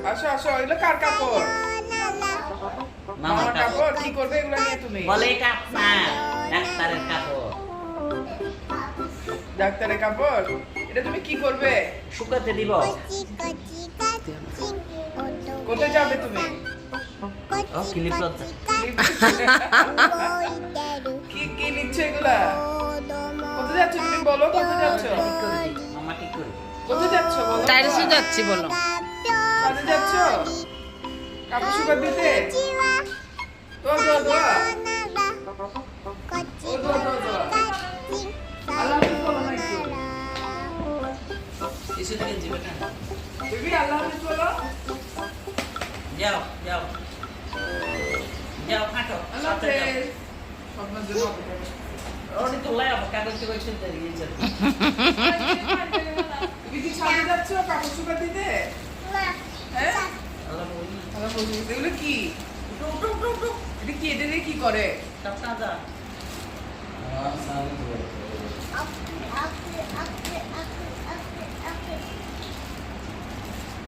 আসো আসো, এগুলো কার কাপড়? মামার কাপড়। কি করবে এগুলো নিয়ে তুমি? বলে এটা আপনার ডাক্তারের কাপড়। ডাক্তারের কাপড়। এটা তুমি কি করবে? শুকাতে দিব। কোথায় যাবে তুমি? ও ক্লিপ লজ্জা। কি কি নিচ্ছ এগুলা? কোথায় যাচ্ছ তুমি বলো, কোথায় যাচ্ছ? মামা ঠিক করে। কোথায় যাচ্ছ বলো? টাইলসে যাচ্ছি বলো। ছাদে যাচ্ছ? কাপড় শুকাতে দিতে? দোয়া দোয়া দোয়া। ও দোয়া দোয়া দোয়া। আল্লাহ হাফেজ বলো না একটু। কিছু থেকে যাবে না। বেবি আল্লাহ হাফেজ বলো। যাও যাও যাও হাঁটো। আল্লাহ সাথে যাও। হাফেজ। স্বপ্নের জন্য অপেক্ষা করছি। ওটি তো লাই হবে কাগজ টাগজ ছিলতে গিয়েছে। তুমি কি ছাদে যাচ্ছ কাপড় শুকাতে দিতে? হ্যাঁ? আল্লাহ বলি আল্লাহ হাফেজ। এগুলো কি? উঠো উঠো উঠো উঠো। এটা কি, এটা দিয়ে কি করে? টাকা যা।